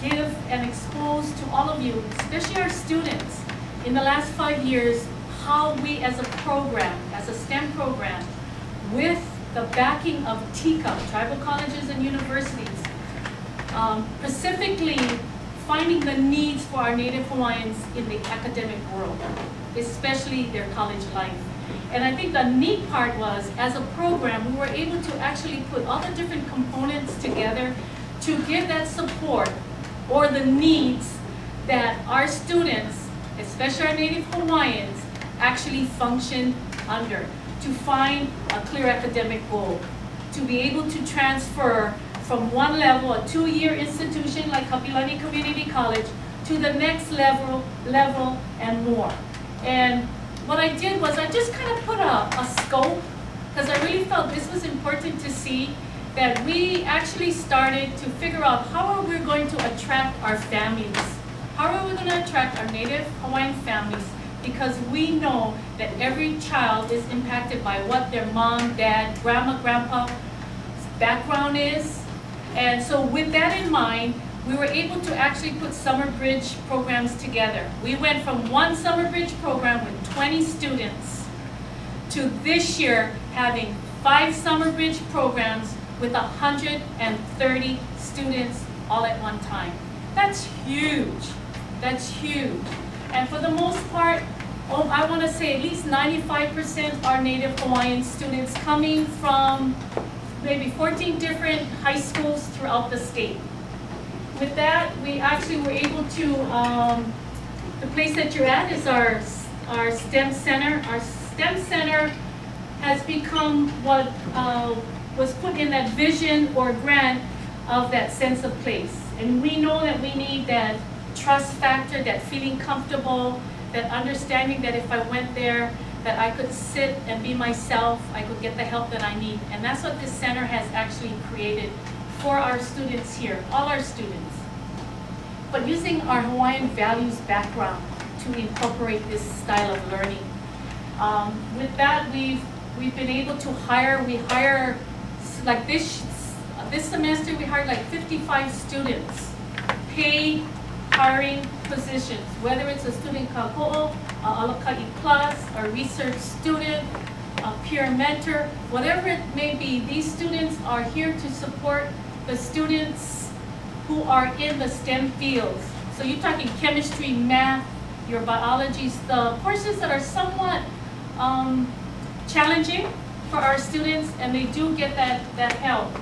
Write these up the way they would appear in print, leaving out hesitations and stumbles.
give and expose to all of you, especially our students, in the last 5 years, how we as a program, as a STEM program, with the backing of TCUP, tribal colleges and universities, specifically finding the needs for our Native Hawaiians in the academic world, especially their college life. And I think the neat part was, as a program, we were able to actually put all the different components together to give that support or the needs that our students, especially our Native Hawaiians, actually function under, to find a clear academic goal, to be able to transfer from one level, a 2-year institution like Kapiolani Community College, to the next level and more. And what I did was I just kind of put a scope, because I really felt this was important to see, that we actually started to figure out how are we going to attract our families. How are we going to attract our Native Hawaiian families? Because we know that every child is impacted by what their mom, dad, grandma, grandpa's background is. And so with that in mind, we were able to actually put summer bridge programs together. We went from one summer bridge program with 20 students to this year having 5 summer bridge programs with 130 students all at one time. That's huge. That's huge. And for the most part, I want to say at least 95% are Native Hawaiian students coming from maybe 14 different high schools throughout the state. With that, we actually were able to, the place that you're at is our STEM Center. Our STEM Center has become what was put in that vision or grant of that sense of place. And we know that we need that trust factor, that feeling comfortable, that understanding that if I went there, that I could sit and be myself, I could get the help that I need. And that's what this center has actually created for our students here, all our students. But using our Hawaiian values background to incorporate this style of learning. With that, we've been able to hire, like this semester we hired like 55 students, paid hiring positions, whether it's a student kako'o, Alaka'i Plus, a research student, a peer mentor, whatever it may be, these students are here to support the students who are in the STEM fields. So you're talking chemistry, math, your biology, the portions that are somewhat challenging for our students, and they do get that help.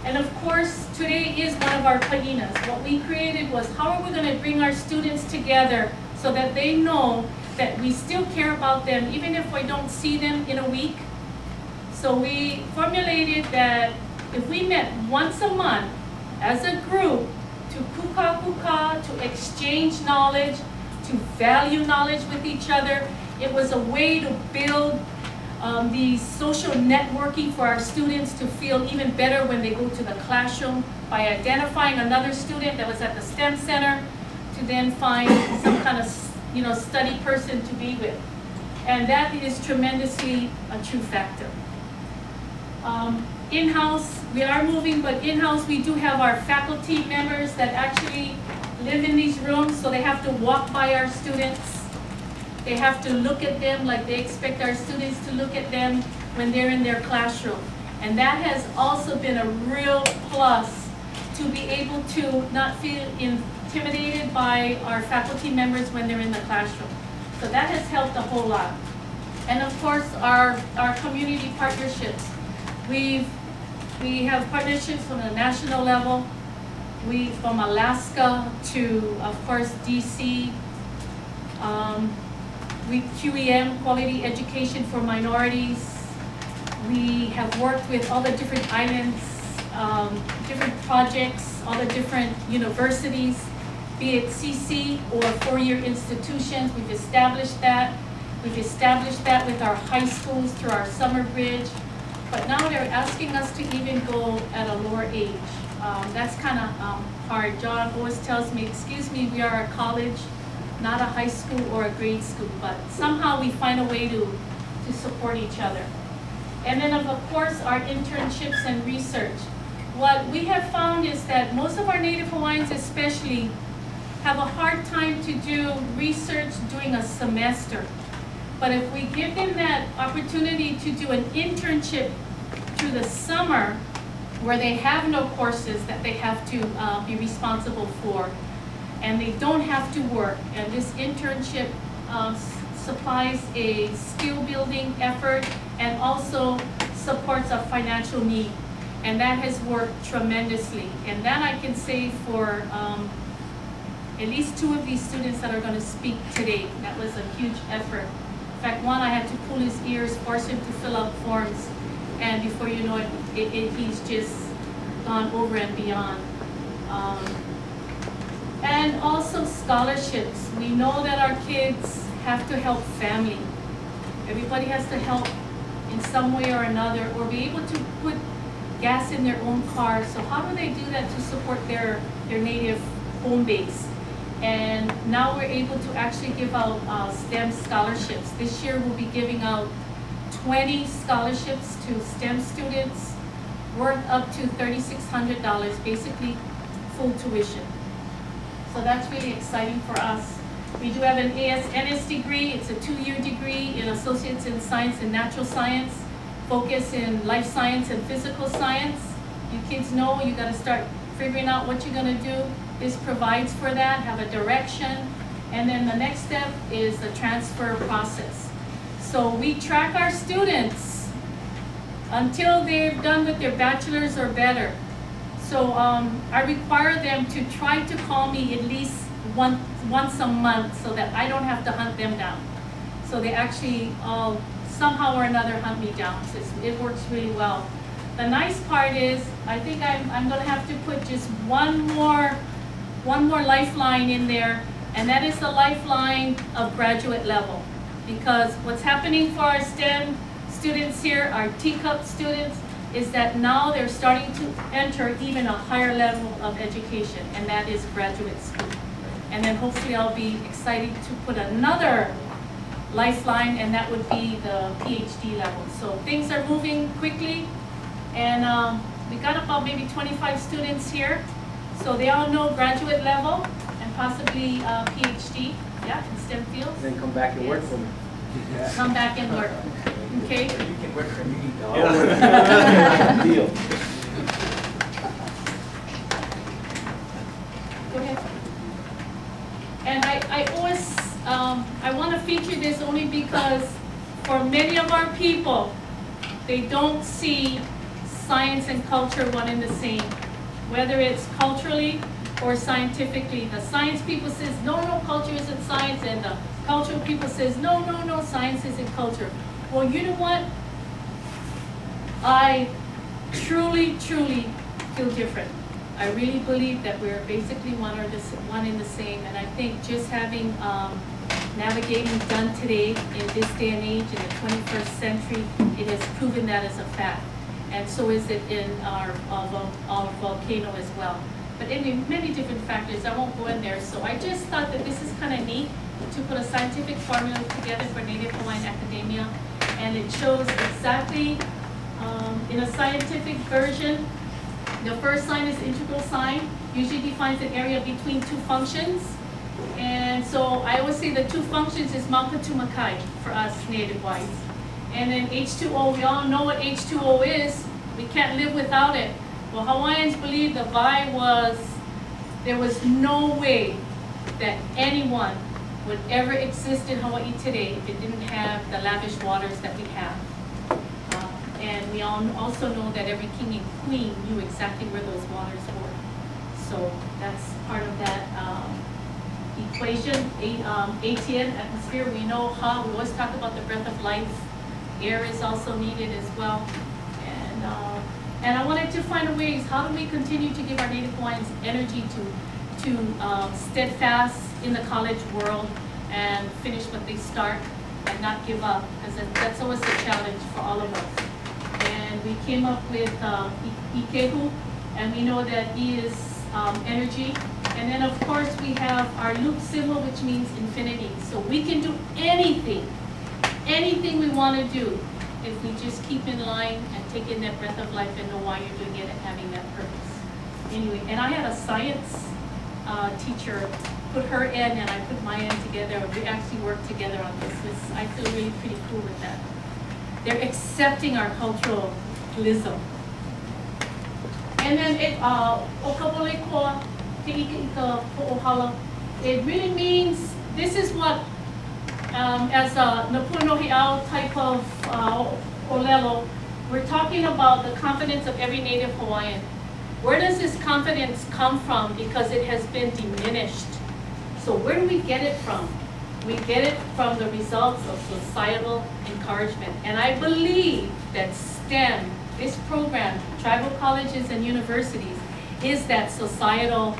And of course, today is one of our pa'inas. What we created was how are we going to bring our students together so that they know that we still care about them even if we don't see them in a week. So we formulated that if we met once a month as a group to kuka, to exchange knowledge, to value knowledge with each other, it was a way to build the social networking for our students to feel even better when they go to the classroom by identifying another student that was at the STEM Center to then find some kind of study person to be with. And that is tremendously a true factor. In-house, we are moving, but in-house we do have our faculty members that actually live in these rooms, so they have to walk by our students. They have to look at them like they expect our students to look at them when they're in their classroom. And that has also been a real plus to be able to not feel intimidated by our faculty members when they're in the classroom. So that has helped a whole lot. And of course, our community partnerships. We have partnerships from the national level. From Alaska to, of course, DC. QEM, Quality Education for Minorities. We have worked with all the different islands, different projects, all the different universities, be it CC or 4-year institutions. We've established that. We've established that with our high schools through our summer bridge. But now they're asking us to even go at a lower age. That's kind of hard. John always tells me, excuse me, we are a college, not a high school or a grade school, but somehow we find a way to support each other. And then of course our internships and research. what we have found is that most of our Native Hawaiians especially have a hard time to do research during a semester. But if we give them that opportunity to do an internship through the summer, where they have no courses that they have to be responsible for, and they don't have to work, and this internship supplies a skill building effort and also supports a financial need. And that has worked tremendously. And that I can say for at least 2 of these students that are going to speak today. That was a huge effort. In fact, one I had to pull his ears, force him to fill out forms, and before you know it, he's just gone over and beyond. And also scholarships. We know that our kids have to help family. Everybody has to help in some way or another, or be able to put gas in their own car. So how do they do that to support their native home base? And now we're able to actually give out STEM scholarships. This year we'll be giving out 20 scholarships to STEM students worth up to $3,600, basically full tuition. So that's really exciting for us. We do have an ASNS degree. It's a 2-year degree in Associates in Science and Natural Science, focus in life science and physical science. You kids know you gotta start figuring out what you're gonna do. This provides for that, have a direction. And then the next step is the transfer process. So we track our students until they've done with their bachelor's or better. So I require them to try to call me at least once a month so that I don't have to hunt them down. So they actually somehow or another hunt me down. So it works really well. The nice part is, I think I'm gonna have to put just one more lifeline in there, and that is the lifeline of graduate level. Because what's happening for our STEM students here, our TCUP students, is that now they're starting to enter even a higher level of education, and that is graduate school. And then hopefully I'll be excited to put another lifeline, and that would be the PhD level. So things are moving quickly, and we got about maybe 25 students here. So they all know graduate level and possibly PhD, yeah, in STEM fields. And then come back and work for me. Yeah. Come back and work, okay? You can work for me. Deal. Go ahead. And I always, I want to feature this only because for many of our people, they don't see science and culture one and the same. Whether it's culturally or scientifically. The science people says, no, culture isn't science, and the cultural people says, no, science isn't culture. Well, you know what? I truly feel different. I really believe that we're basically one and the same, and I think just having navigating done today in this day and age, in the 21st century, it has proven that as a fact. And so is it in our volcano as well. But in many different factors, I won't go in there. So I just thought that this is kind of neat to put a scientific formula together for Native Hawaiian academia. And it shows exactly, in a scientific version, the first sign is integral sign, usually defines an area between two functions. And so I always say the two functions is Maukatumakai for us Native whites. And then H2O, we all know what H2O is. We can't live without it. Well, Hawaiians believe the Vai was, there was no way that anyone would ever exist in Hawaii today if it didn't have the lavish waters that we have. And we all also know that every king and queen knew exactly where those waters were. So that's part of that equation. ATN, atmosphere, we know how, we always talk about the breath of life. Air is also needed as well. And I wanted to find ways, how do we continue to give our Native Hawaiians energy to steadfast in the college world and finish what they start and not give up, because that's always a challenge for all of us. And we came up with Ikehu, and we know that E is energy. And then of course we have our loop symbol, which means infinity. So we can do anything we want to do if we just keep in line and take in that breath of life and know why you're doing it and having that purpose. anyway, and I had a science teacher put her in and I put my in together. We actually worked together on this. I feel really pretty cool with that. They're accepting our culturalism. And then it really means, this is what, as a Napunohiao type of olelo, we're talking about the confidence of every Native Hawaiian. Where does this confidence come from? Because it has been diminished. So where do we get it from? We get it from the results of societal encouragement. And I believe that STEM, this program, tribal colleges and universities, is that societal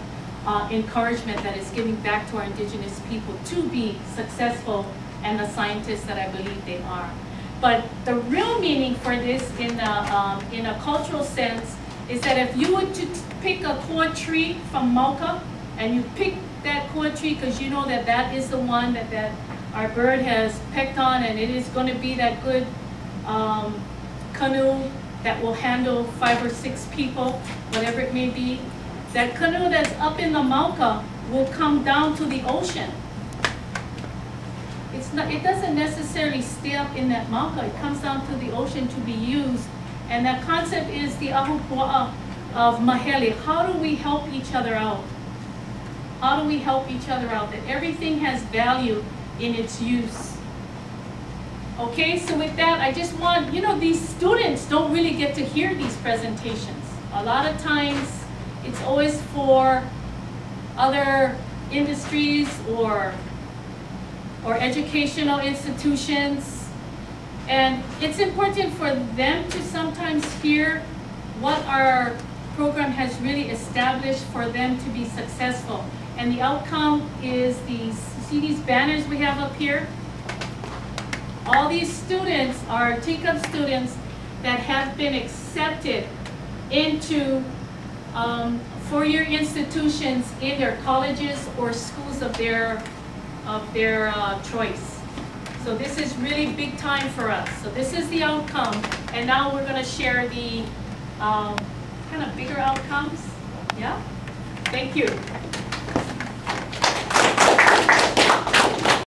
encouragement that is giving back to our indigenous people to be successful and the scientists that I believe they are. But the real meaning for this in a cultural sense is that if you were to pick a core tree from Mauka, and you pick that core tree because you know that that is the one that our bird has pecked on, and it is going to be that good canoe that will handle 5 or 6 people, whatever it may be. That canoe that's up in the Mauka will come down to the ocean. It doesn't necessarily stay up in that Mauka. It comes down to the ocean to be used. And that concept is the ahupua'a of mahele. How do we help each other out? How do we help each other out? That everything has value in its use. Okay, so with that, I just want, these students don't really get to hear these presentations. A lot of times, it's always for other industries or educational institutions. And it's important for them to sometimes hear what our program has really established for them to be successful. And the outcome is these, see these banners we have up here? All these students are TCUP students that have been accepted into four-year institutions in their colleges or schools of their choice. So this is really big time for us. So this is the outcome, and now we're going to share the kind of bigger outcomes. Yeah? Thank you.